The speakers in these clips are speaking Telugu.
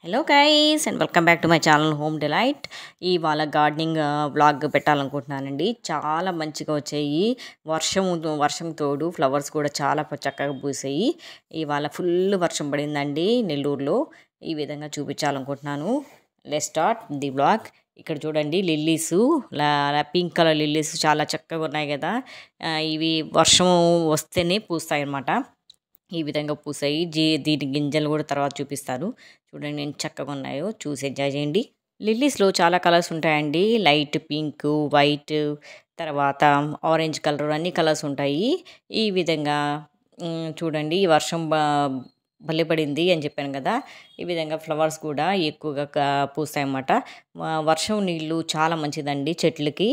Hello guys and welcome back to my channel home delight. ఇవాళ గార్డెనింగ్ వ్లాగ్ పెట్టాలనుకుంటున్నానండి. చాలా మంచిగా వచ్చాయి. వర్షం తోడు ఫ్లవర్స్ కూడా చాలా చక్కగా పూసాయి. ఇవాళ ఫుల్ వర్షం పడిందండి నెల్లూరులో. ఈ విధంగా చూపించాలనుకుంటున్నాను. Let's start the vlog. ఇక్కడ చూడండి లిల్లీస్, పింక్ కలర్ లిల్లీస్ చాలా చక్కగా ఉన్నాయి కదా. ఇవి వర్షం వస్తేనే పూస్తాయి అన్నమాట. ఈ విధంగా పూసాయి. దీని గింజలు కూడా తర్వాత చూపిస్తాను. చూడండి ఎంత చక్కగా ఉన్నాయో, చూసి ఎంజాయ్ చేయండి. లిల్లీస్లో చాలా కలర్స్ ఉంటాయండి. లైట్ పింక్, వైట్, తర్వాత ఆరెంజ్ కలర్, అన్ని కలర్స్ ఉంటాయి. ఈ విధంగా చూడండి వర్షం భలే పడింది అని చెప్పాను కదా. ఈ విధంగా ఫ్లవర్స్ కూడా ఎక్కువగా పూస్తాయి అన్నమాట. వర్షం నీళ్ళు చాలా మంచిదండి చెట్లకి.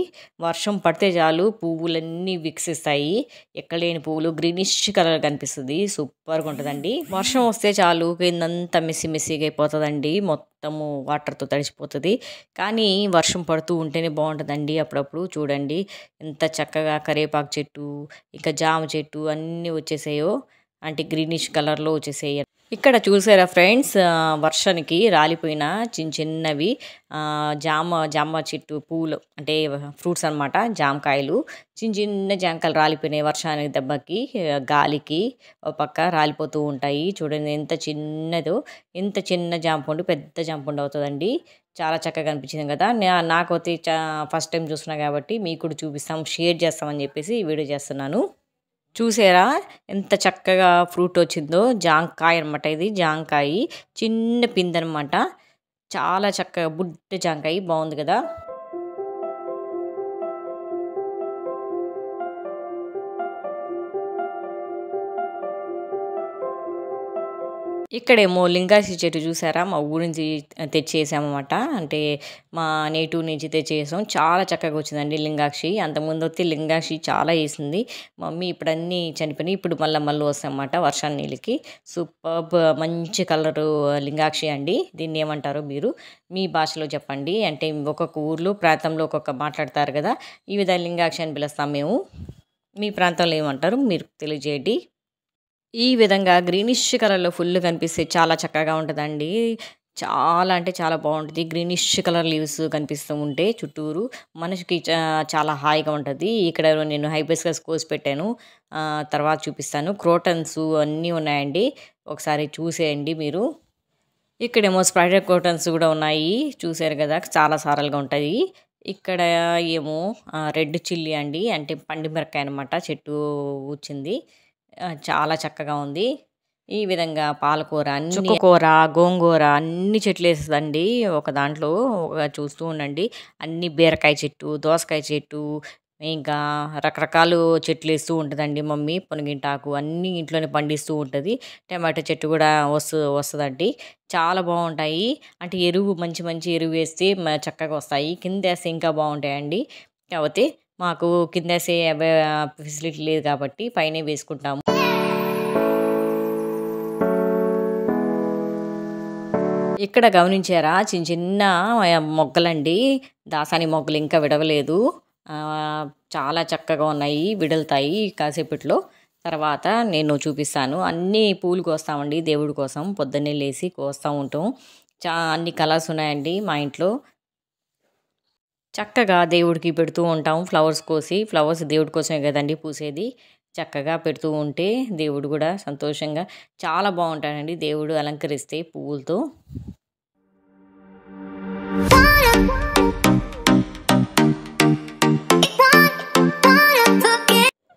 వర్షం పడితే చాలు పువ్వులన్నీ వికసిస్తాయి. ఎక్కలేని పువ్వులు గ్రీనిష్ కలర్ కనిపిస్తుంది. సూపర్గా ఉంటుందండి. వర్షం వస్తే చాలు కిందంతా మెస్సిగా అయిపోతుందండి. మొత్తము వాటర్తో తడిసిపోతుంది. కానీ వర్షం పడుతూ ఉంటేనే బాగుంటుందండి. అప్పుడప్పుడు చూడండి ఎంత చక్కగా కరివేపాకు చెట్టు, ఇంకా జామ చెట్టు అన్నీ వచ్చేసాయో, అంటే గ్రీనిష్ కలర్లో వచ్చేసాయి. ఇక్కడ చూసారా ఫ్రెండ్స్, వర్షానికి రాలిపోయిన చిన్నవి జామ చెట్టు పూలు, అంటే ఫ్రూట్స్ అనమాట, జామకాయలు. చిన్న జామకాయలు రాలిపోయినాయి వర్షానికి దెబ్బకి, గాలికి ఒక పక్క రాలిపోతూ ఉంటాయి. చూడండి ఎంత చిన్నదో. ఎంత చిన్న జామపండు పెద్ద జామపండు అవుతుందండి. చాలా చక్కగా అనిపించింది కదా. నాకైతే ఫస్ట్ టైం చూస్తున్నా కాబట్టి మీకు కూడా చూపిస్తాం, షేర్ చేస్తామని చెప్పేసి ఈ వీడియో చేస్తున్నాను. చూసారా ఎంత చక్కగా ఫ్రూట్ వచ్చిందో. జాంకాయ అనమాట ఇది. జాంకాయ చిన్న పిందనమాట. చాలా చక్కగా బుడ్డ జాంకాయ, బాగుంది కదా. ఇక్కడేమో లింగాసి చెట్టు చూసారా, మా ఊరి నుంచి తెచ్చేసామన్నమాట. అంటే మా నేటివ్ నుంచి తెచ్చేసాం. చాలా చక్కగా వచ్చిందండి లింగాక్షి. అంతకుముందు వస్తే లింగాక్షి చాలా వేసింది మమ్మీ. ఇప్పుడు అన్నీ చనిపోయినాయి. ఇప్పుడు మళ్ళీ వస్తాయన్నమాట వర్షాన్ని నీళ్ళకి. సూపర్బ్ మంచి కలరు లింగాక్షి అండి. దీన్ని ఏమంటారో మీరు మీ భాషలో చెప్పండి. అంటే ఒక్కొక్క ఊర్లో ప్రాంతంలో ఒక్కొక్క మాట్లాడతారు కదా. ఈ విధంగా లింగాక్షి అని పిలుస్తాం మేము. మీ ప్రాంతంలో ఏమంటారు మీరు తెలియజేయండి. ఈ విధంగా గ్రీనిష్ కలర్లో ఫుల్ కనిపిస్తే చాలా చక్కగా ఉంటుందండి. చాలా అంటే చాలా బాగుంటుంది. గ్రీనిష్ కలర్ లీవ్స్ కనిపిస్తూ ఉంటే చుట్టూరు మనసుకి చాలా హాయిగా ఉంటుంది. ఇక్కడ నేను హైబిస్కస్ కోసి పెట్టాను, తర్వాత చూపిస్తాను. క్రోటన్స్ అన్నీ ఉన్నాయండి, ఒకసారి చూసేయండి మీరు. ఇక్కడేమో స్ప్రైడర్ క్రోటన్స్ కూడా ఉన్నాయి, చూసారు కదా, చాలా సారలుగా ఉంటాయి. ఇక్కడ ఏమో రెడ్ చిల్లీ అండి, అంటే పండుమిరకాయ అనమాట. చెట్టు వచ్చింది, చాలా చక్కగా ఉంది. ఈ విధంగా పాలకూర, చుక్కకూర, గోంగూర అన్ని చెట్లు వేస్తుందండి ఒక దాంట్లో. చూస్తూ ఉండండి. అన్ని బీరకాయ చెట్టు, దోసకాయ చెట్టు, ఇంకా రకరకాలు చెట్లు వేస్తూ ఉంటుందండి మమ్మీ. పొనిగింటాకు అన్నీ ఇంట్లోనే పండిస్తూ ఉంటుంది. టమాటో చెట్టు కూడా వస్తుందండి. చాలా బాగుంటాయి. అంటే ఎరువు మంచి ఎరువు వేస్తే చక్కగా వస్తాయి. కింద వేస్తే ఇంకా బాగుంటాయండి. కాకపోతే మాకు కింద వేసే ఫెసిలిటీ లేదు కాబట్టి పైన వేసుకుంటాము. ఇక్కడ గమనించారా చిన్న మొగ్గలండి, దాసాని మొగ్గలు ఇంకా విడవలేదు. చాలా చక్కగా ఉన్నాయి, విడులుతాయి కాసేపట్లో. తర్వాత నేను చూపిస్తాను. అన్నీ పూలు కోస్తామండి దేవుడి కోసం. పొద్దున్నే లేసి కోస్తూ ఉంటాం. అన్ని కలర్స్ ఉన్నాయండి మా ఇంట్లో. చక్కగా దేవుడికి పెడుతూ ఉంటాం ఫ్లవర్స్ కోసి. ఫ్లవర్స్ దేవుడి కోసమే కదండి పూసేది. చక్కగా పెడుతూ ఉంటే దేవుడు కూడా సంతోషంగా చాలా బాగుంటాడండి దేవుడు అలంకరిస్తే పువ్వులతో.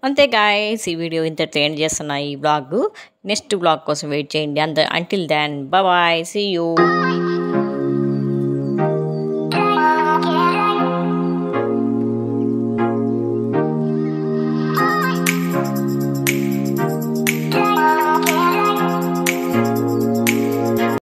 అంతే గాయ్స్, ఈ వీడియో ఇంతటితో ఎండ్ చేస్తున్నా. ఈ బ్లాగ్ నెక్స్ట్ బ్లాగ్ కోసం వెయిట్ చేయండి. Until then bye, see you.